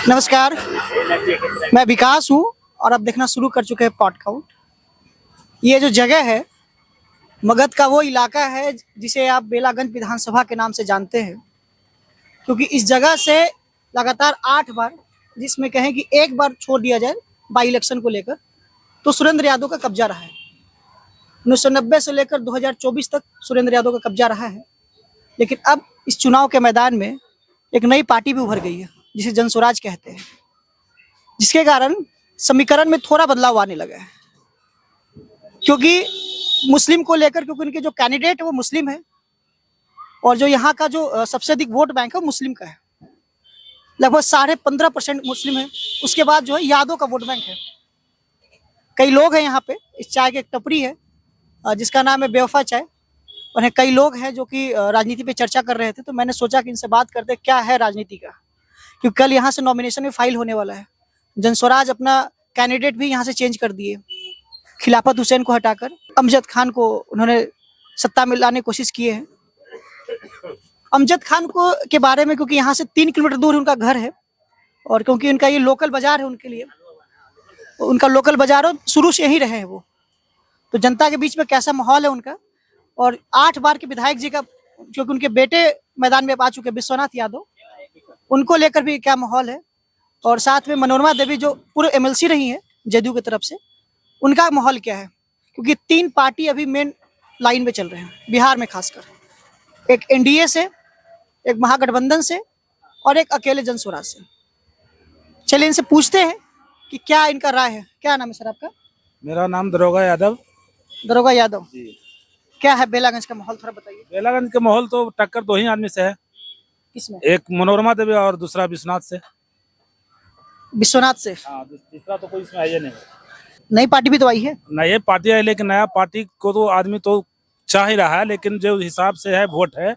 नमस्कार, मैं विकास हूँ और अब देखना शुरू कर चुके हैं पॉडकास्ट। ये जो जगह है मगध का वो इलाका है जिसे आप बेलागंज विधानसभा के नाम से जानते हैं, क्योंकि इस जगह से लगातार 8 बार, जिसमें कहें कि एक बार छोड़ दिया जाए बाई इलेक्शन को लेकर, तो सुरेंद्र यादव का कब्जा रहा है। 1990 से लेकर 2024 तक सुरेंद्र यादव का कब्जा रहा है। लेकिन अब इस चुनाव के मैदान में एक नई पार्टी भी उभर गई है जिसे जनस्वराज कहते हैं, जिसके कारण समीकरण में थोड़ा बदलाव आने लगा है। क्योंकि मुस्लिम को लेकर, क्योंकि उनके जो कैंडिडेट है वो मुस्लिम है और जो यहाँ का जो सबसे अधिक वोट बैंक है वो मुस्लिम का है, लगभग 15.5% मुस्लिम है। उसके बाद जो है यादव का वोट बैंक है। कई लोग हैं यहाँ पे, इस चाय की एक टपरी है जिसका नाम है बेवफा चाय, और कई लोग हैं जो कि राजनीति पे चर्चा कर रहे थे, तो मैंने सोचा कि इनसे बात करते क्या है राजनीति का, क्योंकि कल यहाँ से नॉमिनेशन भी फाइल होने वाला है। जनस्वराज अपना कैंडिडेट भी यहाँ से चेंज कर दिए, खिलाफत हुसैन को हटाकर अमजद खान को उन्होंने सत्ता में लाने की कोशिश किए हैं। अमजद खान को के बारे में, क्योंकि यहाँ से 3 किलोमीटर दूर उनका घर है और क्योंकि उनका ये लोकल बाजार है, उनके लिए उनका लोकल बाजार शुरू से यही रहे हैं वो, तो जनता के बीच में कैसा माहौल है उनका। और 8 बार के विधायक जी का, क्योंकि उनके बेटे मैदान में आ चुके विश्वनाथ यादव, उनको लेकर भी क्या माहौल है। और साथ में मनोरमा देवी जो पूरे एमएलसी रही हैं जदयू की तरफ से, उनका माहौल क्या है, क्योंकि 3 पार्टी अभी मेन लाइन में चल रहे हैं बिहार में, खासकर एक एनडीए से, एक महागठबंधन से और एक अकेले जनस्वराज से। चलिए इनसे पूछते हैं कि क्या इनका राय है। क्या नाम है सर आपका? मेरा नाम दरोगा यादव। दरोगा यादव जी। क्या है बेलागंज का माहौल, थोड़ा बताइए। बेलागंज का माहौल तो टक्कर 2 ही आदमी से है, किसमें? एक मनोरमा देवी और दूसरा विश्वनाथ से। विश्वनाथ से? हाँ, तीसरा तो कोई इसमें है नहीं। नई पार्टी भी तो आई है। नई पार्टी है, लेकिन नया पार्टी को तो आदमी तो चाह ही रहा है, लेकिन जो हिसाब से है वोट है,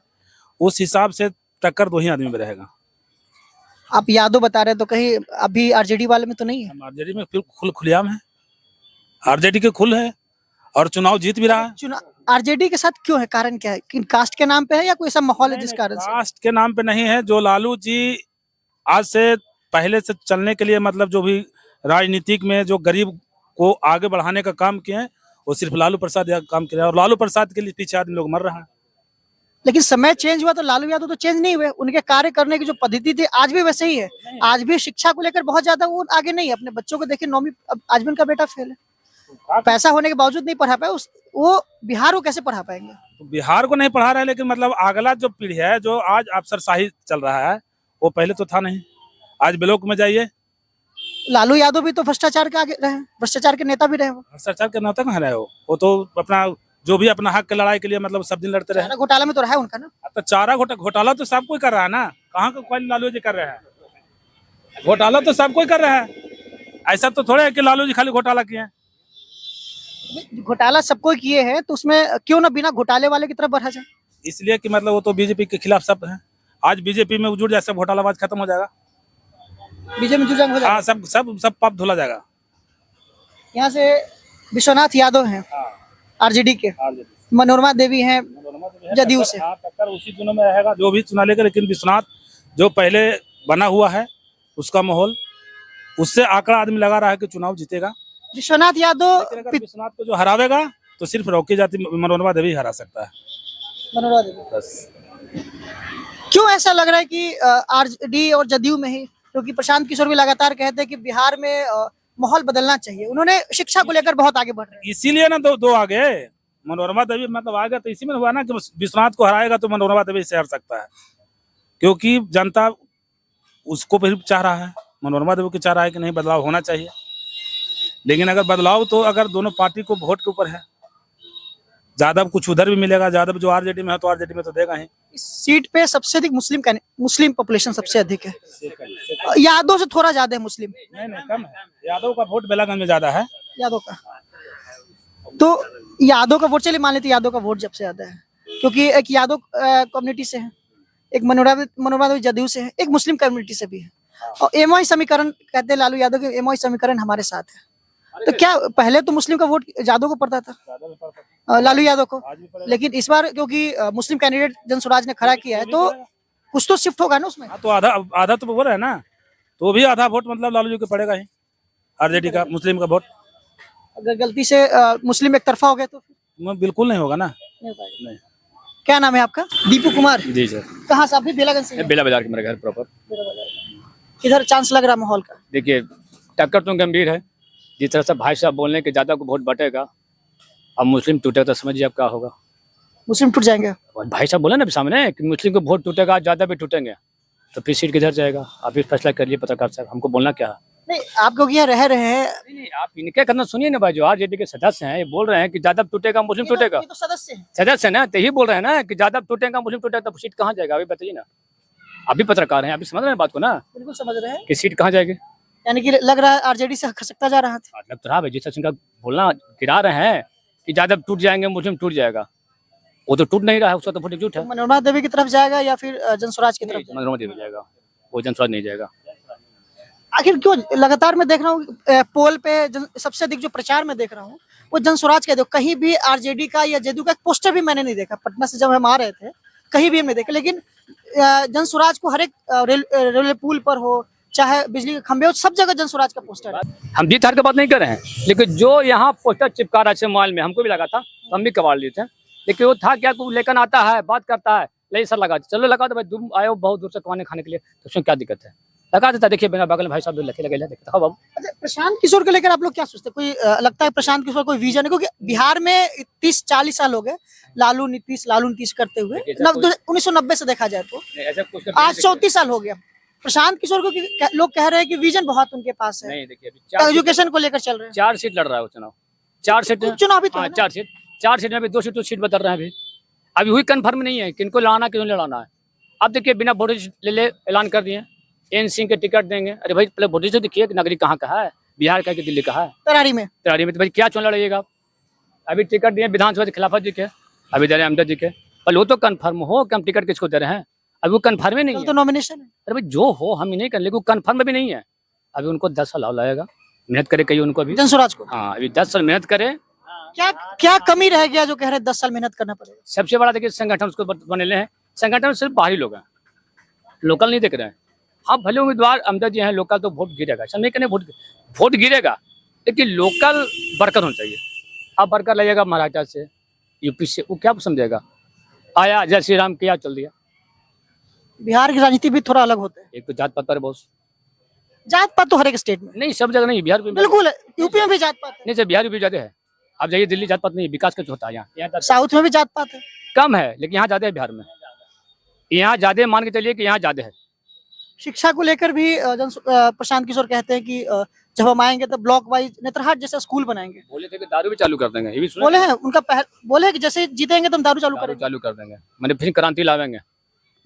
उस हिसाब से टक्कर 2 ही आदमी में रहेगा। आप यादव बता रहे हैं, तो कहीं अभी आरजेडी वाले में तो नहीं है? हम आरजेडी में फिर खुलेआम है, आरजेडी के खुल है और चुनाव जीत भी रहा है। चुनाव आरजेडी के साथ क्यों है? कारण क्या है? कि कास्ट के नाम पे है या कोई ऐसा माहौल है जिस कारण से? कास्ट के नाम पे नहीं है। जो लालू जी आज से पहले से चलने के लिए, मतलब जो भी राजनीतिक में जो गरीब को आगे बढ़ाने का काम किए हैं, वो सिर्फ लालू प्रसाद यादव काम किया, और लालू प्रसाद के लिए पीछे आदमी लोग मर रहा है। लेकिन समय चेंज हुआ तो लालू यादव तो चेंज नहीं हुए। उनके कार्य करने की जो पद्धति थी आज भी वैसे ही है। आज भी शिक्षा को लेकर बहुत ज्यादा वो आगे नहीं है। अपने बच्चों को देखिए, 9वीं आज भी उनका बेटा फेल है, पैसा होने के बावजूद नहीं पढ़ा पाए। वो बिहार को कैसे पढ़ा पाएंगे? तो बिहार को नहीं पढ़ा रहा है, लेकिन मतलब अगला जो पीढ़ी है, जो आज अफसरशाही चल रहा है, वो पहले तो था नहीं। आज ब्लॉक में जाइए, लालू यादव भी तो भ्रष्टाचार के आगे रहे, भ्रष्टाचार के नेता भी रहे। वो भ्रष्टाचार के नेता कहाँ रहे हो? वो तो अपना जो भी अपना हक की लड़ाई के लिए मतलब सब दिन लड़ते रहे। चारा घोटाला में तो रहा है उनका ना। तो चारा घोटाला तो सब कोई कर रहा है ना, कहाँ का कोई लालू जी कर रहे हैं? घोटाला तो सब कोई कर रहा है। ऐसा तो थोड़ा है कि लालू जी खाली घोटाला किए हैं। घोटाला सबको किए हैं, तो उसमें क्यों ना बिना घोटाले वाले की तरफ बढ़ा जाए? इसलिए कि मतलब वो तो बीजेपी के खिलाफ सब है। आज बीजेपी में जुड़ जाए, सब घोटालाबाज खत्म हो जाएगा। बीजेपी में जुड़ जाएंगे, हो जाएगा। हाँ, सब पाप धुला जाएगा। यहाँ से विश्वनाथ यादव हैं आरजेडी के, मनोरमा देवी हैं जदयू से। टक्कर उसी दोनों में रहेगा जो भी चुना लेगा, लेकिन विश्वनाथ जो पहले बना हुआ है उसका माहौल, उससे आंकड़ा आदमी लगा रहा है कि चुनाव जीतेगा विश्वनाथ यादव। विश्वनाथ को जो हरावेगा तो सिर्फ रौकी जाति मनोरमा देवी हरा सकता है। मनोरमा देवी बस। क्यों ऐसा लग रहा है कि आरजेडी और जदयू में ही? क्योंकि प्रशांत किशोर भी लगातार कहते हैं कि बिहार में माहौल बदलना चाहिए। उन्होंने शिक्षा को लेकर बहुत आगे बढ़ रहे हैं। इसीलिए ना दो आगे मनोरमा देवी मतलब आ गया, तो इसी में हुआ ना कि विश्वनाथ को हराएगा तो मनोरमा देवी से हर सकता है, क्योंकि जनता उसको भी चाह रहा है, मनोरमा देवी को चाह रहा है कि नहीं बदलाव होना चाहिए। लेकिन अगर बदलाव तो अगर दोनों पार्टी को वोट के ऊपर है, यादव कुछ उधर भी मिलेगा, यादव जो आरजेडी में है तो आरजेडी में तो देगा ही। इस सीट पे सबसे अधिक मुस्लिम पॉपुलेशन सबसे अधिक है। यादव से थोड़ा ज्यादा है मुस्लिम। नहीं कम है। यादव का वोट बेलागंज में ज्यादा है। यादव का तो यादव का वोट, चलिए मान लेते यादव का वोट जब से ज्यादा है, क्योंकि एक यादव कम्युनिटी से है, एक मनोरमा देवी जदयू से है, एक मुस्लिम कम्युनिटी से भी है। और एमओआई समीकरण कहते हैं लालू यादव के, एमओआई समीकरण हमारे साथ है। तो क्या पहले तो मुस्लिम का वोट यादव को पड़ता था, लालू यादव को, लेकिन इस बार क्योंकि मुस्लिम कैंडिडेट जनस्वराज ने खड़ा किया है, तो कुछ तो शिफ्ट होगा ना उसमें। तो आधा तो वो रहा है ना, तो भी आधा वोट मतलब लालू जी को पड़ेगा ही, आरजेडी का मुस्लिम का वोट। अगर गलती से मुस्लिम एक तरफा हो गए तो फिर बिल्कुल नहीं होगा ना। नहीं हो पाएगा। नहीं। क्या नाम है आपका? दीपू कुमार। जी सर, कहाँ से? आप भी बेलागंज से हैं? बेला बाजार के मेरा घर प्रॉपर। किधर चांस लग रहा है माहौल का? देखिए, टक्कर तो गंभीर है। जिस तरह से भाई साहब बोल रहे हैं कि ज्यादा को वोट बटेगा, अब मुस्लिम टूटेगा तो समझिए अब क्या होगा। मुस्लिम टूट जाएंगे। और भाई साहब बोले ना अभी सामने कि मुस्लिम को वोट टूटेगा, ज्यादा भी टूटेंगे, तो फिर सीट किधर जाएगा? आप भी फैसला कर लिए पत्रकार साहब, हमको बोलना क्या है? नहीं, आप लोग यहाँ रह रहे हैं। नहीं, आप इनके करना सुनिए ना भाई, जो आरजेडी के सदस्य हैं ये बोल रहे हैं कि ज्यादा टूटेगा मुस्लिम टूटेगा। ये तो सदस्य हैं। सदस्य है ना, तो यही बोल रहे हैं ना कि ज्यादा टूटेगा मुस्लिम टूटेगा, तो सीट कहाँ जाएगा? अभी बताइए ना, अभी पत्रकार हैं, अभी समझ रहे हैं बात को ना बिल्कुल समझ रहे हैं। कि सीट कहाँ जाएगी। यानी कि लग रहा है आरजेडी से खसकता जा रहा था। मतलब तो रहा भाई, जिस का बोलना गिरा रहे हैं कि ज्यादा टूट जाएंगे मुस्लिम टूट जाएगा, वो तो टूट नहीं रहा है, उसका तो वोट झूठ है। मनोरमा देवी की तरफ जाएगा या फिर जनस्वराज की तरफ जाएगा? मनोरमा देवी जाएगा, वो जनस्वराज नहीं जाएगा। आखिर क्यों? लगातार मैं देख रहा हूँ पोल पे सबसे अधिक जो प्रचार में देख रहा हूँ वो जनस्वराज का। देखो, कहीं भी आरजेडी का या जेडीयू का पोस्टर भी मैंने नहीं देखा। पटना से जब हम आ रहे थे कहीं भी हमने देखा, लेकिन जनस्वराज को हर एक रेलवे पुल पर हो चाहे बिजली के खंभे हो, सब जगह जनस्वराज का पोस्टर है। हम जीत हार की बात नहीं कर रहे हैं, लेकिन जो यहाँ पोस्टर चिपका रहा है मोबाइल में, हमको भी लगा था तो हम भी कबाड़ लिए थे, लेकिन वो था क्या, कुछ लेकर आता है, बात करता है, ले सर लगा, चलो लगा दो भाई, तुम आए हो बहुत दूर से कमाने खाने के लिए, तो उसमें क्या दिक्कत है? लगा देता। देखिए बिना बगल में भाई साहब लगे देखा बाबू। अच्छा, प्रशांत किशोर को लेकर आप लोग क्या सोचते हैं? कोई लगता है प्रशांत किशोर कोई विजन है? क्योंकि बिहार में 30-40 साल हो गए लालू नीतीश करते हुए, 1990 से देखा जाए तो आज 34 साल हो गया। प्रशांत किशोर को लोग कह रहे हैं कि विजन बहुत उनके पास है, नहीं देखिए, एजुकेशन को लेकर चल रहे हैं। 4 सीट लड़ रहा है वो चुनाव, 4 सीट चुनाव भी तो है ना? 4 सीट में अभी 2 सीट बदल रहे हैं। अभी हुई कंफर्म नहीं है किनको लड़ाना क्यों लड़ाना है। अब देखिए बिना वोटेज ले ऐलान कर दिए, एन सिंह के टिकट देंगे। अरे भाई पहले वोटेज तो देखिए, नागरिक कहाँ का है, बिहार का कि दिल्ली का है? तरारी में तो भाई क्या चुनाव लड़िएगा? अभी टिकट दिए विधानसभा के खिलाफत जी के, अभी दे रहे हैं अमजद जी के, पर वो तो कंफर्म हो कि हम टिकट किसको दे रहे हैं, अभी वो कंफर्म ही नहीं है। तो नॉमिनेशन है। अरे भाई जो हो हम ही नहीं कर, लेकिन कंफर्म भी नहीं है। अभी उनको 10 साल और लगेगा, मेहनत करे कहीं उनको अभी जनस्वराज को। हाँ, अभी 10 साल मेहनत करे। क्या कमी रह गया जो कह रहे हैं 10 साल मेहनत करना पड़ेगा? सबसे बड़ा देखिए संगठन उसको बने हैं, संगठन सिर्फ बाहरी लोग हैं, लोकल नहीं देख रहे हैं। हाँ भले उम्मीदवार अमजद जी हैं, लोकल तो वोट गिरेगा, ऐसा नहीं कहने वोट गिरेगा, लेकिन लोकल वर्कर होना चाहिए। अब वर्कर लगेगा महाराष्ट्र से, यूपी से, वो क्या समझेगा? आया जय श्री राम किया, चल दिया। बिहार की राजनीति भी थोड़ा अलग होता है। एक तो जात पात पर बहुत, जात पात तो हर एक स्टेट में नहीं सब जगह नहीं, बिहार में बिल्कुल है। यूपी में भी जात पात है, नहीं सर, बिहार में भी ज्यादा है। आप जाइए दिल्ली, जात पात नहीं, विकास का होता है यहाँ साउथ में भी जात पात है, कम है, लेकिन यहाँ ज्यादा है। बिहार में यहाँ ज्यादा, मान के चलिए कि यहाँ ज्यादा है। शिक्षा को लेकर भी प्रशांत किशोर कहते हैं कि जब हम आएंगे तो ब्लॉक वाइज नेतरहाट जैसा स्कूल बनाएंगे। बोले थे कि दारू भी चालू कर देंगे, ये भी सुने बोले हैं उनका बोले हैं कि जैसे जीतेंगे तो हम दारू चालू कर देंगे, मैंने फिर क्रांति लावेंगे।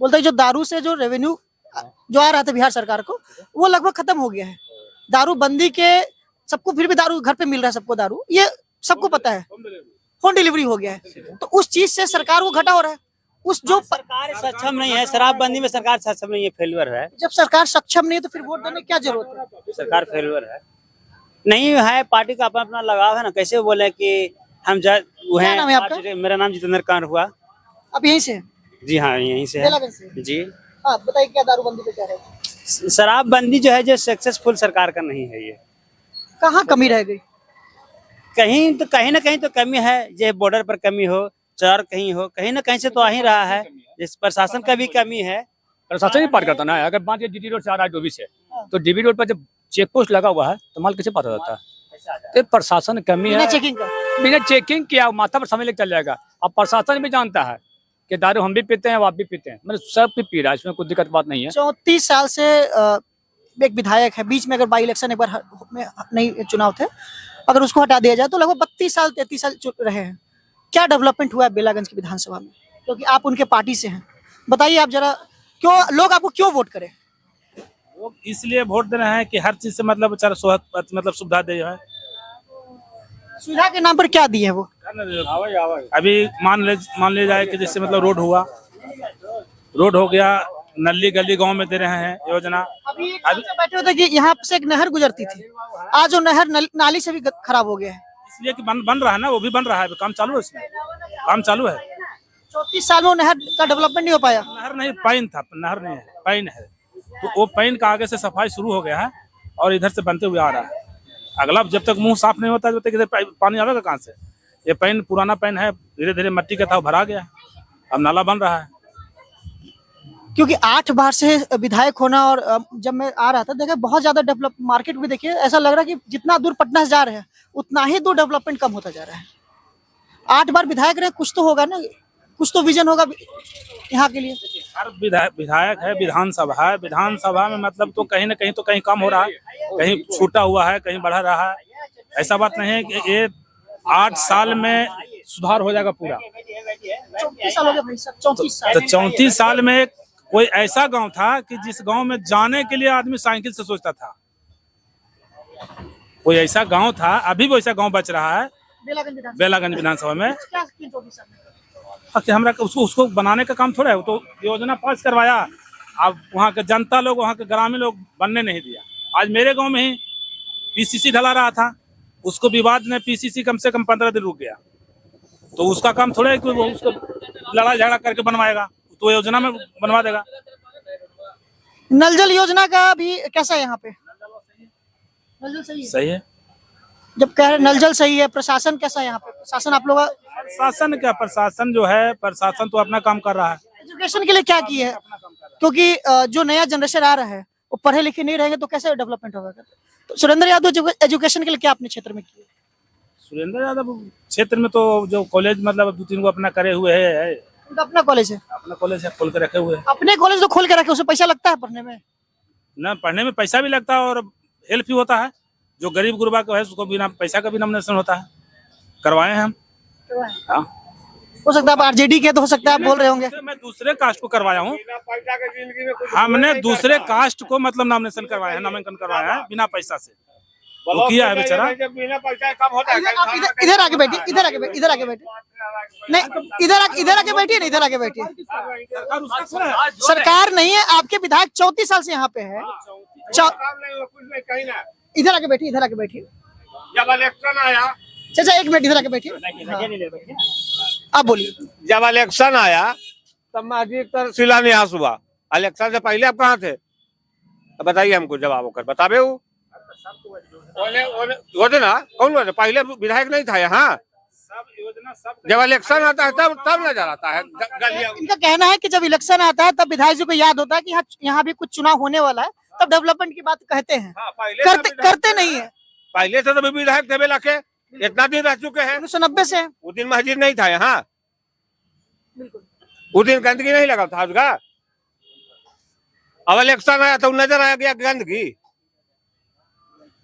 बोलते हैं जो दारू से जो रेवेन्यू जो आ रहा था बिहार सरकार को, वो लगभग खत्म हो गया है। दारू बंदी के सबको फिर भी दारू घर पे मिल रहा है, सबको दारू, ये सबको पता है, होम डिलीवरी हो गया है। तो उस चीज से सरकार को घाटा हो रहा है। उस जो सरकार सक्षम नहीं है, शराबबंदी में सरकार सक्षम नहीं है, फेल्यूर है। जब सरकार सक्षम नहीं है तो फिर वोट देने की क्या जरूरत है? सरकार फेल्यूर है, नहीं है, पार्टी का अपना अपना लगाव है ना। कैसे बोले कि हम वो क्या नाम है आपका? मेरा नाम जितेंद्र कांड हुआ। अब यहीं से? जी हाँ, यहीं से है बेलागंज से। जी। हाँ बताइए, क्या दारूबंदी पे क्या रहे? शराबबंदी जो है जो सक्सेसफुल सरकार का नहीं है। ये कहाँ कमी रह गई? कहीं ना कहीं तो कमी है। जो बॉर्डर पर कमी हो, चार कहीं हो, कहीं ना कहीं से तो आ ही रहा है। जिस प्रशासन का भी कमी है, प्रशासन ही पार करता ना है। अगर मान लीजिए डीबी रोड से आ रहा है डोभी से, तो डीबी रोड पर जब चेक पोस्ट लगा हुआ है तो माल कैसे पार हो जाता है? तो प्रशासन कमी बिना है, चेकिंग का। बिना चेकिंग किया माथा पर समय लेकर चल जाएगा। अब प्रशासन भी जानता है कि दारू हम भी पीते हैं, आप भी पीते हैं, मतलब सब भी पी रहा है, इसमें कोई दिक्कत बात नहीं है। 34 साल से एक विधायक है, बीच में अगर बाई इलेक्शन एक बार में नहीं चुनाव थे, अगर उसको हटा दिया जाए तो लगभग 32 साल 33 साल रहे हैं। क्या डेवलपमेंट हुआ है बेलागंज की विधानसभा में? क्योंकि आप उनके पार्टी से हैं, बताइए आप जरा, क्यों लोग आपको क्यों वोट करें? वो इसलिए वोट दे रहे हैं कि हर चीज से मतलब बेचारा मतलब सुविधा दे है। सुविधा के नाम पर क्या दी है वो? अभी मान ले जाए कि जैसे मतलब रोड हो गया, नली गली गांव में दे रहे हैं योजना। अभी बैठे होते कि यहाँ से एक नहर गुजरती थी, आज वो नहर नाली से भी खराब हो गया है। इसलिए कि बन रहा है ना, वो भी बन रहा है, काम चालू है, उसमें काम चालू है। 34 साल में वो नहर का डेवलपमेंट नहीं हो पाया। नहर नहीं, पाइन था, नहर नहीं है, पाइन है। तो वो पैन का आगे से सफाई शुरू हो गया है और इधर से बनते हुए आ रहा है। अगला जब तक मुंह साफ नहीं होता जब तक इधर पानी आवेगा कहाँ से। ये पैन पुराना पैन है, धीरे धीरे मिट्टी का था वो भरा गया, अब नाला बन रहा है। क्योंकि 8 बार से विधायक होना और जब मैं आ रहा था देखा बहुत ज्यादा डेवलप मार्केट भी देखिए ऐसा लग रहा है कि जितना दूर पटना से जा रहे हैं उतना ही दूर डेवलपमेंट कम होता जा रहा है। 8 बार विधायक रहे, कुछ तो होगा ना, कुछ तो विजन होगा यहाँ के लिए। हर विधायक है, विधानसभा है, विधानसभा में मतलब तो कहीं ना कहीं तो कहीं कम हो रहा है, कहीं छूटा हुआ है, कहीं बढ़ा रहा है। ऐसा बात नहीं है कि ये 8 साल में सुधार हो जाएगा पूरा। 34 साल हो गए भाई साहब, 34 साल। तो 34 साल में कोई ऐसा गांव था कि जिस गांव में जाने के लिए आदमी साइकिल से सोचता था। कोई ऐसा गांव था, अभी भी वैसा गांव बच रहा है बेलागंज विधानसभा में। हमरा उसको बनाने का काम थोड़ा है, वो तो योजना पास करवाया। अब वहाँ के जनता लोग, वहाँ के ग्रामीण लोग बनने नहीं दिया। आज मेरे गांव में ही पीसीसी ढला रहा था, उसको विवाद ने पीसीसी कम से कम 15 दिन रुक गया। तो उसका काम थोड़ा है कि वो उसको लड़ाई झगड़ा करके बनवाएगा, तो योजना में बनवा देगा। नल जल योजना का भी कैसा है यहाँ पे? नल जल सही है? जब कह रहे नल जल सही है, प्रशासन कैसा है यहाँ पे? प्रशासन आप लोग प्रशासन क्या, प्रशासन जो है, प्रशासन तो अपना काम कर रहा है। एजुकेशन के लिए क्या की है? क्योंकि जो नया जनरेशन आ रहा है वो पढ़े लिखे नहीं रहेंगे तो कैसे डेवलपमेंट होगा? तो सुरेंद्र यादव एजुकेशन के लिए क्या अपने क्षेत्र में किए? सुरेंद्र यादव क्षेत्र में तो जो कॉलेज मतलब 2-3 को अपना करे हुए है। उनका अपना कॉलेज है? अपना कॉलेज है, खोल के रखे हुए हैं। अपने कॉलेज तो खोल के रखे, उसमें पैसा लगता है पढ़ने में? ना, पढ़ने में पैसा भी लगता है और हेल्प भी होता है। जो गरीब गुरबा का है उसको बिना पैसा का भी नॉमिनेशन होता है, करवाए हैं हम। हाँ, हो सकता है आप आरजेडी के, तो हो सकता है आप बोल रहे होंगे। मैं दूसरे कास्ट को करवाया हूँ, हमने दूसरे कास्ट को मतलब नॉमिनेशन करवाया है, नामांकन करवाया है बिना पैसा से। वो किया है बेचारा। आप इधर आके बैठिए, इधर आके बैठिए, नहीं इधर आके बैठिए, नहीं इधर आके बैठिए। सरकार नहीं है, आपके विधायक 34 साल से यहाँ पे है। इधर आके बैठिए, इधर आके बैठिए। जब इलेक्शन आया, चाचा 1 मिनट इधर आके बैठिए, आप बोलिए। जब इलेक्शन आया तब मस्जिद का शिलान्यास हुआ। इलेक्शन से पहले आप कहाँ थे? अब बताइए हमको, जवाब होकर बताबे। वो ना कौन हुआ? पहले विधायक नहीं था यहाँ। जब इलेक्शन आता है तब नजर आता है गलियां। इनका कहना है कि जब इलेक्शन आता है तब विधायक जी को याद होता है कि यहाँ भी कुछ चुनाव होने वाला है, तब डेवलपमेंट की बात कहते हैं। हाँ, करते नहीं है। पहले से तो विधायक थे बेला के, इतना दिन रह चुके हैं। 1990 से उस दिन मस्जिद नहीं था यहाँ, उस दिन गंदगी नहीं लगा था उसका। अब इलेक्शन आया तो नजर आ गया गंदगी,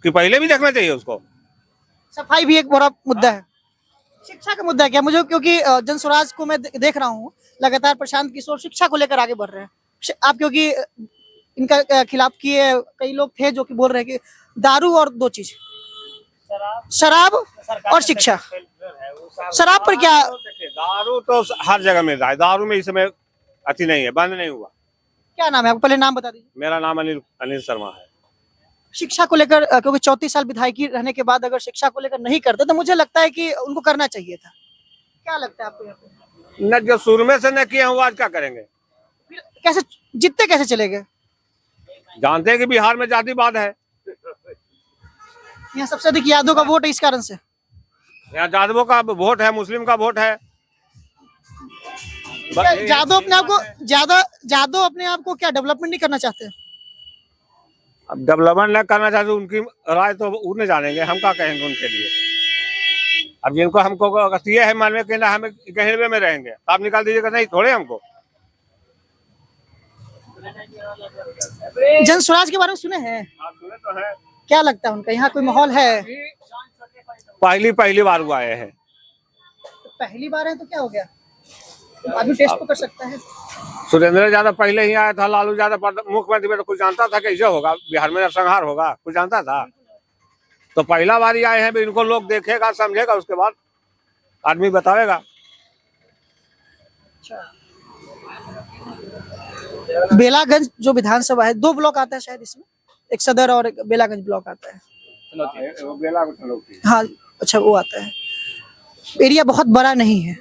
कि पहले भी देखना चाहिए उसको। सफाई भी एक बड़ा मुद्दा है। शिक्षा का मुद्दा है क्या? मुझे क्योंकि जन स्वराज को मैं देख रहा हूँ लगातार प्रशांत किशोर शिक्षा को लेकर आगे बढ़ रहे हैं। आप क्योंकि इनका खिलाफ किए कई लोग थे जो कि बोल रहे हैं कि दारू और 2 चीज, शराब और शिक्षा। शराब पर क्या? दारू तो हर जगह मिल रहा है, दारू में इस समय अति नहीं है, बंद नहीं हुआ। क्या नाम है आपका? पहले नाम बता दीजिए। मेरा नाम अनिल शर्मा है। शिक्षा को लेकर क्योंकि 34 साल विधायकी रहने के बाद अगर शिक्षा को लेकर नहीं करते तो मुझे लगता है कि उनको करना चाहिए था। क्या लगता है आपको यहाँ पे? न जो शुरू में से न किए हैं वो आज क्या करेंगे? कैसे जीतते, कैसे चलेंगे? जानते हैं कि बिहार में जातिवाद है, यहाँ सबसे अधिक यादव का वोट है, इस कारण से यहाँ यादवों का वोट है, मुस्लिम का वोट है। यादव अपने आप को क्या डेवलपमेंट नहीं करना चाहते? अब डेवलपमेंट न करना चाहते, उनकी राय तो उन्हें जानेंगे, हम क्या कहेंगे उनके लिए। अब जिनको हमको ये है मन में कहना हमें कहीं में रहेंगे, आप निकाल दीजिएगा, नहीं थोड़े हमको। जन स्वराज के बारे में सुने हैं? सुने तो है। क्या लगता है उनका यहाँ कोई माहौल है? पहली बार हुआ है। तो पहली बार है तो क्या हो गया, आदमी टेस्ट तो कर सकता है। सुरेंद्र यादव पहले ही आया था, लालू यादव मुख्यमंत्री में तो कुछ जानता था कैसे होगा बिहार में संहार होगा, कुछ जानता था? तो पहला बार ही आए हैं, इनको लोग देखेगा समझेगा, उसके बाद आदमी बतावेगा। बेलागंज जो विधानसभा है 2 ब्लॉक आता है शायद इसमें, एक सदर और एक बेलागंज ब्लॉक आता है। हाँ अच्छा, वो आता है। एरिया बहुत बड़ा नहीं है,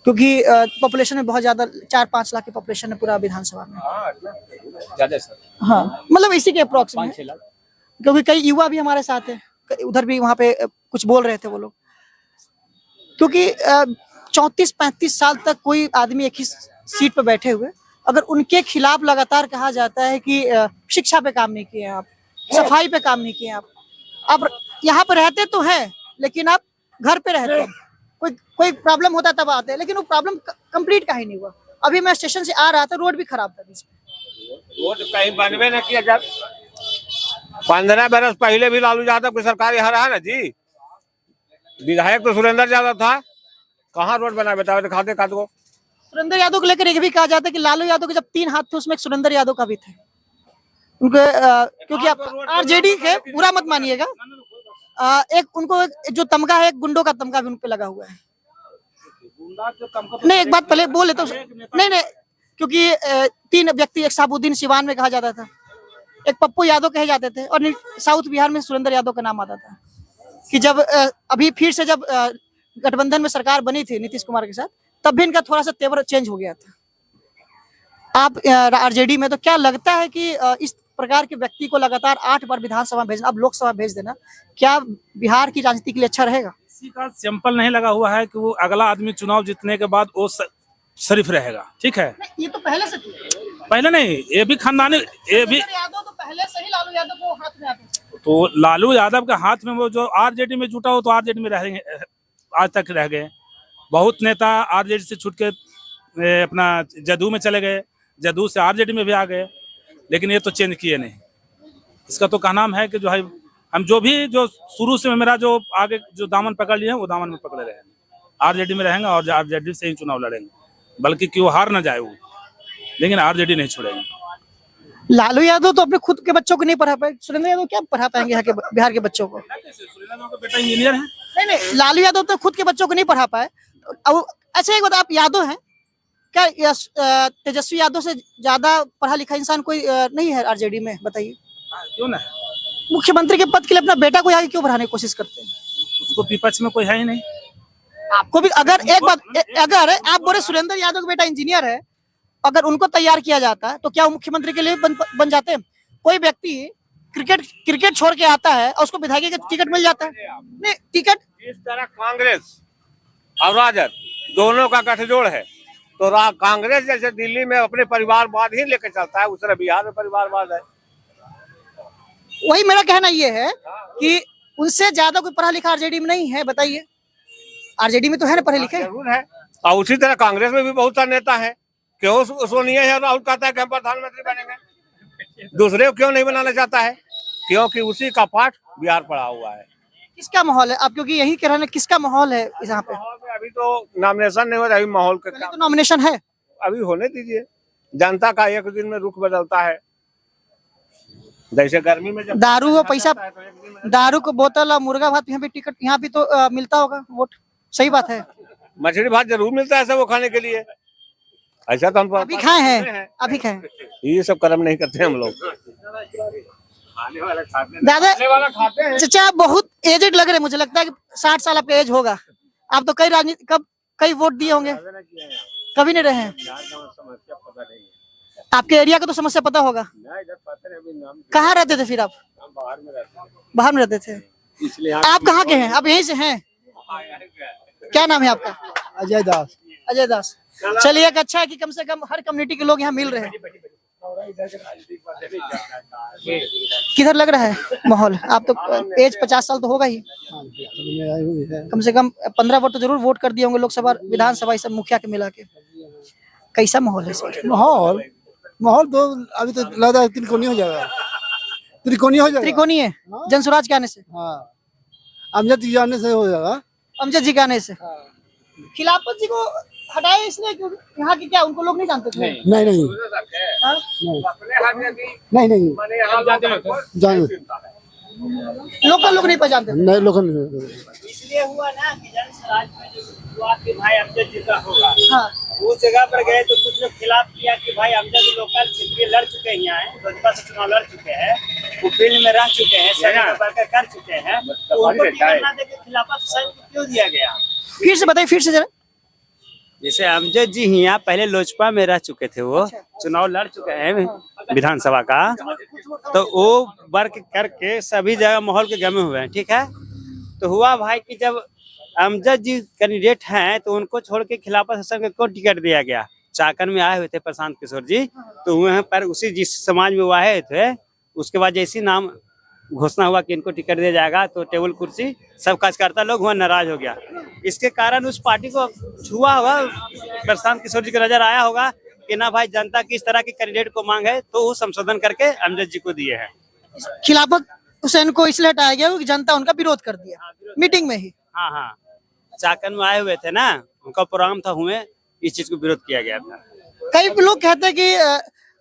क्योंकि पॉपुलेशन में बहुत ज्यादा 4-5 लाख की पॉपुलेशन है पूरा विधानसभा में। ज्यादा सर हाँ मतलब इसी के अप्रोक्स में 5-6 लाख। क्योंकि कई युवा भी हमारे साथ है, उधर भी वहाँ पे कुछ बोल रहे थे वो लोग, क्योंकि 34-35 साल तक कोई आदमी एक ही सीट पे बैठे हुए, अगर उनके खिलाफ लगातार कहा जाता है कि शिक्षा पे काम नहीं किए आप, सफाई पे काम नहीं किए आप यहाँ पे रहते तो हैं लेकिन आप घर पे रहते हैं, कोई प्रॉब्लम होता तब आते हैं, लेकिन वो प्रॉब्लम कंप्लीट का ही नहीं हुआ। अभी मैं स्टेशन से आ रहा था, रोड भी खराब था बीच में। रोड कहीं बनवे न किया। जब 15 बरस पहले भी लालू यादव की सरकार यहाँ रहा ना जी, विधायक तो सुरेंद्र यादव था, कहाँ रोड बना बताओ, दिखाते का को। सुरेंद्र यादव को लेकर एक भी कहा जाता है कि लालू यादव के जब 3 हाथ थे उसमें एक सुरेंद्र यादव का भी था। उनके क्योंकि आप आरजेडी के पूरा मत मानिएगा, एक उनको जो तमगा है, एक गुंडों का तमगा भी उन पे लगा हुआ है। नहीं एक बात पहले बोले तो नहीं, क्योंकि 3 व्यक्ति, एक साबुद्दीन सिवान में कहा जाता था, एक पप्पू यादव कहे जाते थे, और साउथ बिहार में सुरेंद्र यादव का नाम आता था। कि जब अभी फिर से जब गठबंधन में सरकार बनी थी नीतीश कुमार के साथ, तब भी इनका थोड़ा सा तेवर चेंज हो गया था। आप आरजेडी में, तो क्या लगता है कि इस प्रकार के व्यक्ति को लगातार 8 बार विधानसभा भेजना, अब लोकसभा भेज देना, क्या बिहार की राजनीति के लिए अच्छा रहेगा? किसी का सैंपल नहीं लगा हुआ है कि वो अगला आदमी चुनाव जीतने के बाद वो शरीफ रहेगा, ठीक है। ये तो पहले से पहले नहीं, ये भी खानदानी, ये भी यादव तो पहले से ही लालू यादव को हाथ में आते थे। तो लालू यादव के हाथ में, वो जो आरजेडी में जुटा हो तो आरजेडी में रहेंगे, आज तक रह गए। बहुत नेता आरजेडी से छूट के अपना जदयू में चले गए, जदयू से आरजेडी में भी आ गए, लेकिन ये तो चेंज किए नहीं। इसका तो कहना है कि जो है हम जो शुरू से मेरा जो आगे जो दामन पकड़ लिए हैं वो दामन में पकड़े रहेंगे, आरजेडी में रहेंगे और आरजेडी से ही चुनाव लड़ेंगे, बल्कि कि वो हार ना जाए वो, लेकिन आरजेडी नहीं छोड़ेंगे। लालू यादव तो अपने खुद के बच्चों को नहीं पढ़ा पाए, सुरेंद्र यादव क्या पढ़ा पाएंगे यहाँ के बिहार के बच्चों को? बेटा इंजीनियर है। नहीं, लालू यादव तो खुद के बच्चों को नहीं पढ़ा पाए। अच्छा एक बात, आप यादव हैं क्या? तेजस्वी यादव से ज्यादा पढ़ा लिखा इंसान कोई नहीं है आरजेडी में, बताइए। क्यों ना? मुख्यमंत्री के पद के लिए अपना बेटा को आगे क्यों बढ़ाने की कोशिश करते हैं? उसको विपक्ष में कोई है ही नहीं। आपको भी अगर एक बात, अगर आप बोले सुरेंद्र यादव का बेटा इंजीनियर है, अगर उनको तैयार किया जाता है तो क्या वो मुख्यमंत्री के लिए बन जाते हैं? कोई व्यक्ति क्रिकेट छोड़ के आता है और उसको विधायक का टिकट मिल जाता है? नहीं, टिकट जिस तरह कांग्रेस और राजद दोनों का गठजोड़ है, तो कांग्रेस जैसे दिल्ली में अपने परिवारवाद ही लेकर चलता है, उस तरह बिहार में परिवारवाद है। वही मेरा कहना ये है कि उनसे ज्यादा कोई पढ़ा लिखा आरजेडी में नहीं है, बताइए। आरजेडी में तो है ना पढ़े लिखे। जरूर है, और उसी तरह कांग्रेस में भी बहुत सारे नेता है। क्यों सोनिया है, राहुल कहता है कि हम प्रधानमंत्री बनेंगे, दूसरे को क्यों नहीं बनाना चाहता है? क्योंकि उसी का पाठ बिहार पड़ा हुआ है। किसका माहौल है आप, क्योंकि यही कह रहे हैं, किसका माहौल है यहाँ पे? अभी तो नॉमिनेशन नहीं हो रहा, अभी माहौल का तो नॉमिनेशन है, अभी होने दीजिए। जनता का एक दिन में रुख बदलता है, जैसे गर्मी में जब दारू और पैसा, दारू को बोतल और मुर्गा भात, यहाँ पे टिकट, यहाँ भी तो मिलता होगा वोट, सही बात है। मछली भात जरूर मिलता है सब वो खाने के लिए, ऐसा तो हम अभी खाए हैं, अभी खाए। ये सब कर्म नहीं करते हम लोग। दादा खाते हैं। चाचा आप बहुत एजेड लग रहे हैं, मुझे लगता है कि 60 साल आपका एज होगा। आप तो कई वोट दिए होंगे, कभी नहीं रहे हैं। आपके एरिया का तो समस्या पता होगा। कहाँ रहते थे फिर आप? बाहर में रहते थे। आप कहाँ के हैं? आप यहीं से हैं? क्या नाम है आपका? अजय दास। अजय दास। चलिए, एक अच्छा है कि कम से कम हर कम्युनिटी के लोग यहाँ मिल रहे हैं। किधर लग रहा है माहौल? आप तो एज 50 साल तो होगा ही, कम से कम 15 वोट तो जरूर वोट कर दिए होंगे लोकसभा, विधानसभा, सब मुखिया के मिला के। कैसा माहौल है इस बार? माहौल तो अभी तो लगता है त्रिकोणीय हो जाएगा, त्रिकोणीय है। जनसुराज के आने से, अमजद जी आने से हो जाएगा। अमजद जी के आने से। खिलाफत जी को हटाए इसलिए क्योंकि यहाँ के क्या उनको लोग नहीं जानते थे? नहीं हाँ? जान लोकल लोग नहीं पहचानते थे। नहीं, लोग इसलिए हुआ ना कि जनसुराज में जो हुआ कि भाई अमजद जी का होगा, हाँ, उस जगह पर गए तो कुछ लोग खिलाफ किया कि भाई अमजद लोकल क्षेत्रीय लड़ चुके हैं, यहाँ भाजपा से चुनाव लड़ चुके हैं, वो फील्ड में रह चुके हैं, सैनिक कर चुके हैं, तो उनको टिकट ना देके खिलाफत साइड क्यों दिया गया? फिर से बताइए, फिर से जरा। जैसे अमजद जी यहाँ पहले लोजपा में रह चुके थे, वो चुनाव लड़ चुके हैं विधानसभा का, तो वो वर्क करके सभी जगह माहौल के गमे हुए हैं, ठीक है। तो हुआ भाई कि जब अमजद जी कैंडिडेट हैं तो उनको छोड़ के खिलाफत हसन को टिकट दिया गया। चाकन में आए हुए थे प्रशांत किशोर जी, तो वहाँ पर उसी जिस समाज में वो आए थे, उसके बाद जैसी नाम घोषणा हुआ कि इनको टिकट दिया जाएगा तो टेबल कुर्सी सब कार्यकर्ता लोग वहाँ नाराज हो गया। इसके कारण उस पार्टी को छुआ होगा, प्रशांत किशोर जी को नजर आया होगा कि ना भाई जनता की इस तरह के कैंडिडेट को मांग है, तो वो संशोधन करके अमजद जी को दिए हैं। खिलाफत हुसैन को इसलिए हटाया गया क्योंकि जनता उनका विरोध कर दिया मीटिंग में ही। हाँ हाँ, चाकन में आए हुए थे ना, उनका प्रोग्राम था, हुए इस चीज को विरोध किया गया था। कई लोग कहते हैं कि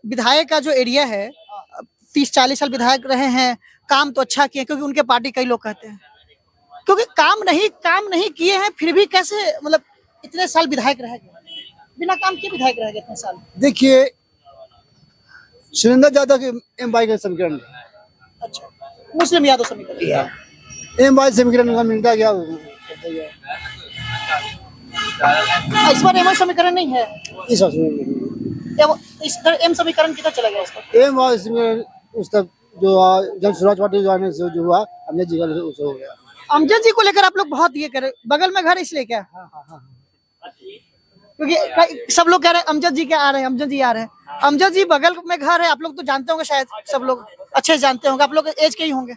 विधायक का जो एरिया है 30-40 साल विधायक रहे हैं, काम तो अच्छा किए, क्योंकि उनके पार्टी कई लोग कहते हैं क्योंकि काम नहीं किए हैं, फिर भी कैसे मतलब इतने साल विधायक रह गए, बिना काम किए विधायक रह गए इतने साल। देखिए सुरेंद्र यादव के एम वाई का समीकरण, अच्छा, मुस्लिम यादव समीकरण, एम वाई समीकरण का मिलता गया। इस बार एम समीकरण नहीं है, इस इस एम समीकरण किधर चला गया इसका? एम वाई समीकरण उस तक जो जन स्वराज पार्टी जाने से जो हुआ अमजद जी का उससे हो गया। अमजद जी को लेकर आप लोग बहुत ये करे, बगल में घर इसलिए क्या? क्योंकि सब लोग कह रहे हैं अमजद जी क्या आ रहे हैं, अमजद जी आ रहे हैं। अमजद जी बगल में घर है, आप लोग तो जानते होंगे, शायद सब लोग अच्छे से जानते होंगे, आप लोग एज के ही होंगे,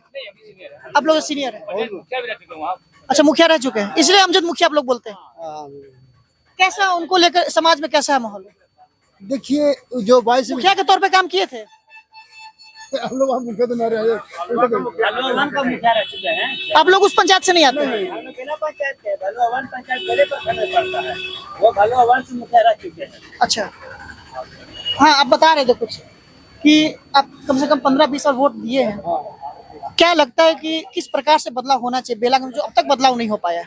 आप लोग सीनियर है। अच्छा, मुखिया रह चुके हैं, इसलिए अमजद मुखिया आप लोग बोलते हैं। कैसा उनको लेकर समाज में कैसा है माहौल? देखिए जो 22 मुखिया के तौर पे काम किए थे हम लोग, हम मुखिया तो न रहे, भलुआवन का मुखिया रह चुके हैं। आप लोग उस पंचायत से नहीं आते हैं? हम लोग बिना पंचायत के भलुआवन पंचायत बड़े प्रखंड में पड़ता है, वो भलुआवन से मुखिया रह चुके हैं। अच्छा, हाँ, आप बता रहे थे कुछ कि आप कम से कम 15-20 साल वोट दिए हैं, क्या लगता है कि किस प्रकार से बदलाव होना चाहिए बेलागंज, जो अब तक बदलाव नहीं हो पाया?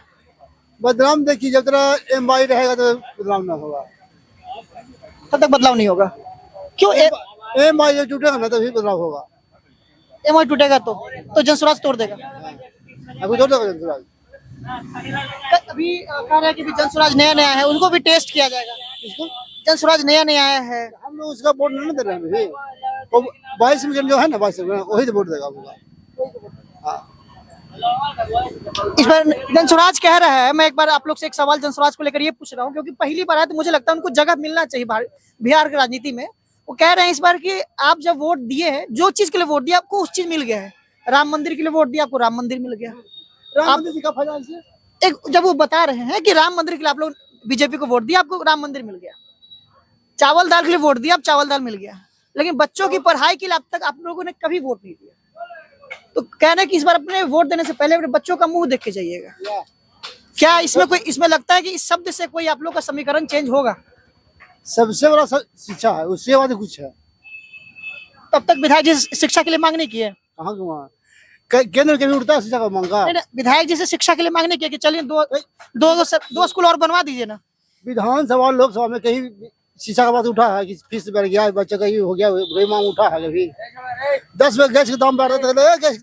बदनाम देखिए, जब तक एम वाई रहेगा तो बदनाम ना होगा, तब तक बदलाव नहीं होगा। क्यों? एम वाई जब टूटेगा ना तभी बदलाव होगा। एमआई टूटेगा तो जनसुराज तोड़ देगा। अभी तोड़ देगा जनसुराज। अभी कह रहे हैं कि जनसुराज नया है, उनको भी टेस्ट किया जाएगा। जनसुराज नया आया है, हम लोग उसका वोट नहीं दे रहे हैं अभी, तो 22 मिलियन जो है ना 22 वही तो वोट देगा होगा। इस बार जनसुराज कह रहा है, मैं एक बार आप लोग से एक सवाल जनसुराज को लेकर ये पूछ रहा हूँ क्योंकि पहली बार है तो मुझे लगता है उनको जगह मिलना चाहिए बिहार की राजनीति में। वो कह रहे हैं इस बार कि आप जब वोट दिए हैं, जो चीज के लिए वोट दिया आपको उस चीज मिल गया है। राम मंदिर के लिए वोट दिया, आपको राम मंदिर मिल गया। राम मंदिर का फायदा से एक जब वो बता रहे हैं कि राम मंदिर के लिए आप लोग बीजेपी को वोट दिया, आपको राम मंदिर मिल गया। चावल दाल के लिए वोट दिया, अब चावल दाल मिल गया। लेकिन बच्चों की पढ़ाई के लिए अब तक आप लोगों ने कभी वोट नहीं दिया। तो कह रहे हैं कि इस बार अपने वोट देने से पहले अपने बच्चों का मुंह देख के जाइएगा। क्या इसमें लगता है कि इस शब्द से कोई आप लोग का समीकरण चेंज होगा? सबसे बड़ा शिक्षा है, उससे बाद कुछ है। तब तक विधायक जी शिक्षा के लिए मांग नहीं किए? कहाँ के वहाँ केंद्र के भी उठता है शिक्षा का मांगा। विधायक जी से शिक्षा के लिए मांग नहीं किया कि चलिए दो स्कूल और बनवा दीजिए ना? विधानसभा लोकसभा में कहीं शिक्षा का बात उठा है कि फीस बढ़ गया, बच्चे का ये हो गया, वही मांग उठा है कभी? 10 में गैस के दाम बढ़ रहा था, गैस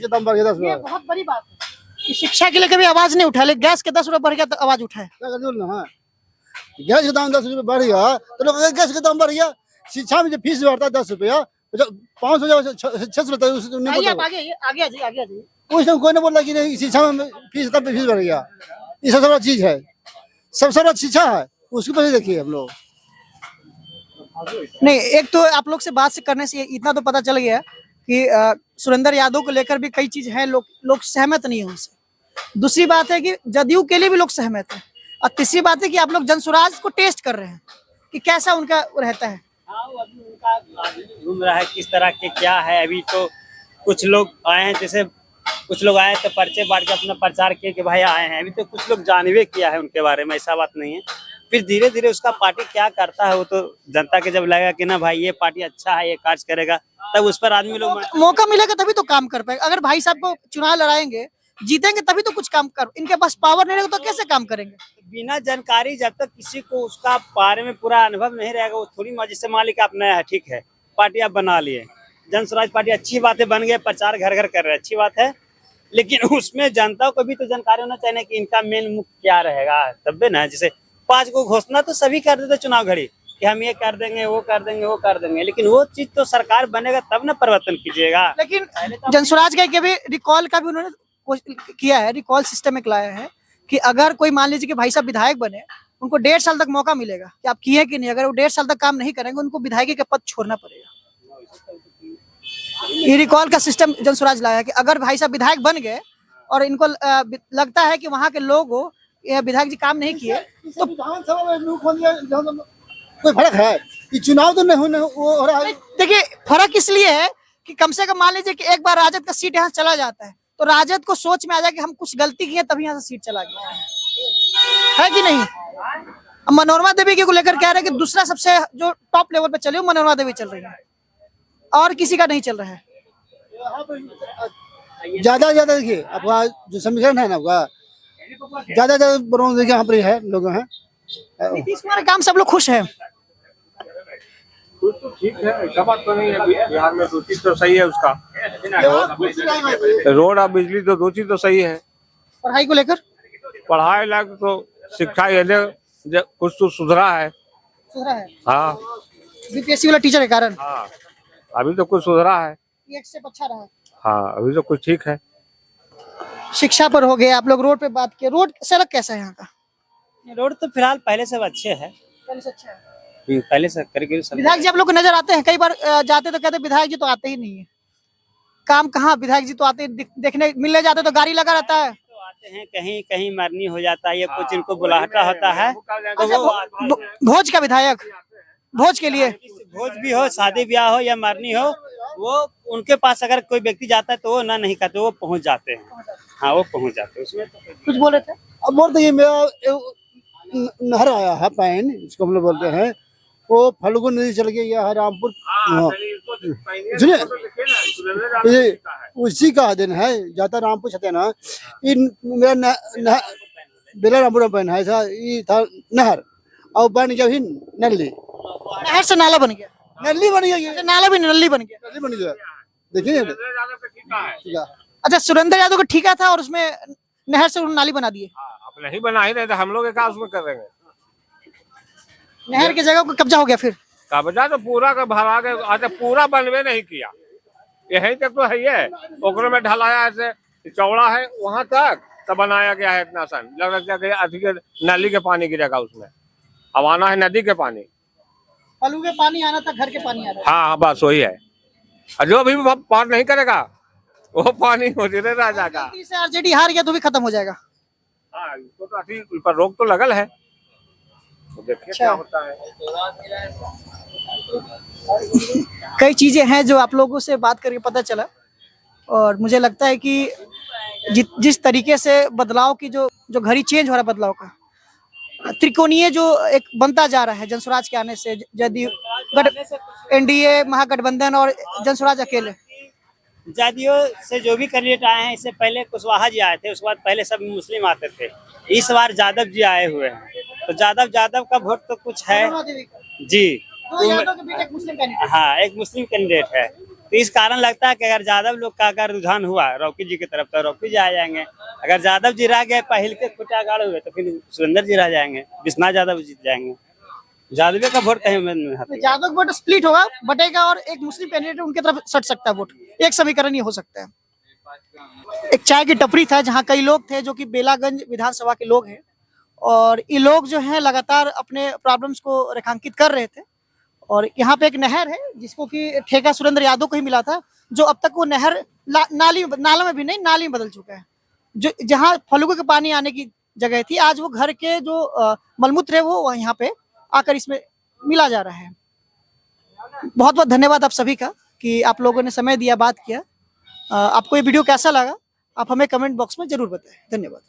के दाम बढ़ गया 10 में। ये बहुत बड़ी बात है कि शिक्षा के लिए कभी आवाज नहीं उठा, लेकिन गैस के 10 रुपए बढ़ गया तो आवाज उठाए। क्या कर दो ना, गैस के दाम 10 रुपये बढ़ गया तो लोग गैस के दाम बढ़ गया। शिक्षा में जो फीस बढ़ता है 10 रुपया, 500 600 आगे उस टाइम कोई नहीं बोला कि नहीं शिक्षा में फीस बढ़ गया। ये सबसे बड़ा चीज है, सबसे बड़ा शिक्षा है, उसके ऊपर देखिए हम लोग। नहीं, एक तो आप लोग से बात से करने से इतना तो पता चल गया कि सुरेंद्र यादव को लेकर भी कई चीज है, लोग सहमत नहीं है उनसे। दूसरी बात है कि जदयू के लिए भी लोग सहमत है, और तीसरी बात है कि आप लोग जनसुराज को टेस्ट कर रहे हैं कि कैसा उनका रहता है। हाँ, अभी उनका घूम रहा है किस तरह के क्या है। अभी तो कुछ लोग आए हैं, जैसे कुछ लोग आए तो पर्चे बांट के अपना प्रचार किए कि भाई आए हैं। अभी तो कुछ लोग जानवे किया है उनके बारे में, ऐसा बात नहीं है। फिर धीरे धीरे उसका पार्टी क्या करता है वो तो जनता के जब लगेगा कि ना भाई ये पार्टी अच्छा है, ये कार्य करेगा, तब उस पर आदमी लोग मौका मिलेगा तभी तो काम कर पाएगा। अगर भाई साहब को चुनाव लड़ाएंगे, जीतेंगे तभी तो कुछ काम कर, इनके पास पावर नहीं रहेगा तो कैसे काम करेंगे? बिना जानकारी, जब तक किसी को उसका बारे में पूरा अनुभव नहीं रहेगा, वो थोड़ी मर्जी से मालिक आप नया है, ठीक है, पार्टी आप बना लिए, जन स्वराज पार्टी अच्छी बातें बन गए, प्रचार घर घर कर रहे हैं, अच्छी बात है, लेकिन उसमें जनता को भी तो जानकारी होना चाहिए कि इनका मेन मुख्य क्या रहेगा, तब भी ना। जैसे 5 को घोषणा तो सभी कर देते चुनाव घड़ी कि हम ये कर देंगे, वो कर देंगे, वो कर देंगे, लेकिन वो चीज तो सरकार बनेगा तब ना परिवर्तन कीजिएगा। लेकिन जनसुराज का भी रिकॉल का भी उन्होंने किया है, रिकॉल सिस्टम एक लाया है कि अगर कोई मान लीजिए कि भाई साहब विधायक बने, उनको 1.5 साल तक मौका मिलेगा कि आप किए कि नहीं। अगर वो 1.5 साल तक काम नहीं करेंगे, उनको विधायकी का पद छोड़ना पड़ेगा। ये रिकॉल का सिस्टम जनसुराज लाया है कि अगर भाई साहब विधायक बन गए और इनको लगता है कि वहाँ के लोग विधायक जी काम नहीं किए तो विधानसभा में मुख्यमंत्री कोई फर्क है? ये चुनाव तो नहीं होने वो हो रहा है। देखिए फर्क इसलिए है कि कम से कम मान लीजिए कि एक बार राजद का सीट यहाँ चला जाता है तो राजद को सोच में आ जाए कि हम कुछ गलती की है तभी यहाँ से सीट चला गया है कि नहीं। अब मनोरमा देवी को लेकर कह रहे हैं कि दूसरा सबसे जो टॉप लेवल पे चले वो मनोरमा देवी चल रही है और किसी का नहीं चल रहा है। ज्यादा ज्यादा देखिए आपका जो समीकरण है ना आपका ज्यादा देखिए यहाँ पर है लोग हैं। नीतीश कुमार का काम सब लोग खुश है। कुछ तो ठीक है, ऐसा बात तो नहीं है। बिहार में 2 चीज तो सही है उसका, रोड और बिजली, तो 2 चीज तो सही है। पढ़ाई को लेकर पढ़ाई लायक तो शिक्षा ये कुछ तो सुधरा है। सुधरा है हाँ, बीपीएससी वाला टीचर के कारण। हाँ, अभी तो कुछ सुधरा है। एक से अच्छा रहा। हाँ, अभी तो कुछ ठीक है। शिक्षा पर हो गया, आप लोग रोड पे बात किए। रोड सड़क कैसा है यहाँ का? रोड तो फिलहाल पहले से अच्छे है, पहले से अच्छा है। पहले से करके विधायक जी आप लोग को नजर आते हैं? कई बार जाते तो कहते विधायक जी तो आते ही नहीं है। काम कहाँ, विधायक जी तो आते देखने मिलने जाते तो गाड़ी लगा रहता है। तो आते हैं, कहीं कहीं मरनी हो जाता है या कुछ इनको बुलाहटा होता है तो अच्छा, वो भोज का विधायक, भोज के लिए भोज भी हो, शादी ब्याह हो या मरनी हो, वो उनके पास अगर कोई व्यक्ति जाता है तो वो ना नहीं कहते, वो पहुंच जाते हैं। हाँ, वो पहुंच जाते हैं। उसमें तो कुछ बोल रहे थे? अब बोलते ये मेरा नहर आया है पैन, इसको हम लोग बोलते हैं, वो फल्गु नदी चल के गया है रामपुर। सुनिए उसी का दिन है, जाता रामपुर छते ना। इन मेरा बेला रामपुर पैन है ऐसा, ये था नहर और बन गया ही नली। नहर से नाला बन गया, नली बन गया, ये नाला भी नली बन गया। नली बन गया। देखिए ठीक है। अच्छा, सुरेंद्र यादव का ठीका था और उसमें नहर से नाली बना दिए। आप नहीं बना ही नहीं तो हम लोग क्या उसमें करेंगे? नहर की जगह को कब्जा हो गया। फिर कब्जा तो पूरा का भरा के आज पूरा बनवे नहीं किया, यही तक तो है ये। ओकरे में ढलाया ऐसे चौड़ा है वहां तक तब बनाया गया है। इतना सन लग रहा है नाली के पानी गिरेगा उसमें, अब आना है नदी के पानी। फलू के पानी आना था, घर के पानी आ रहा है। हाँ, बस वही है। और जो भी पार नहीं करेगा वो पानी होते रह जाएगा। आरजेडी हार गया तो भी खत्म हो जाएगा। हाँ, इसको तो अभी पर रोक तो लगल है, तो देखिए क्या होता है। कई चीजें हैं जो आप लोगों से बात करके पता चला और मुझे लगता है कि जिस तरीके से बदलाव की जो घड़ी चेंज हो रहा है, बदलाव का त्रिकोणीय जो एक बनता जा रहा है जनसुराज के आने से, जदयू एनडीए महागठबंधन और जनसुराज अकेले। जदयू से जो भी कैंडिडेट आए हैं, इससे पहले कुशवाहा जी आए थे, उसके बाद पहले सब मुस्लिम आते थे। इस बार यादव जी आए हुए हैं, तो यादव का वोट तो कुछ है जी। हाँ, एक मुस्लिम कैंडिडेट है, तो इस कारण लगता है कि अगर यादव लोग का अगर रुझान हुआ रॉकी जी की तरफ तो रॉकी जी आ जाएंगे। अगर यादव जी रह गए, पहल के खुटा गाड़ हुए, तो फिर सुरेंद्र जी रह जाएंगे, विश्वनाथ यादव जीत जाएंगे। यादव का वोट कहीं में नहीं। यादव का वोट स्प्लिट होगा, बटेगा और एक मुस्लिम कैंडिडेट उनकी तरफ सट सकता है वोट। एक समीकरण ये हो सकता है। एक चाय की टपरी था जहाँ कई लोग थे जो कि बेलागंज विधानसभा के लोग हैं और ये लोग जो हैं लगातार अपने प्रॉब्लम्स को रेखांकित कर रहे थे। और यहाँ पे एक नहर है जिसको कि ठेका सुरेंद्र यादव को ही मिला था, जो अब तक वो नहर नाला में भी नहीं, नाली में बदल चुका है। जो जहाँ फल्गु के पानी आने की जगह थी, आज वो घर के जो मलमूत्र है वो यहाँ पे आकर इसमें मिला जा रहा है। बहुत बहुत धन्यवाद आप सभी का कि आप लोगों ने समय दिया, बात किया। आपको ये वीडियो कैसा लगा आप हमें कमेंट बॉक्स में जरूर बताएं। धन्यवाद।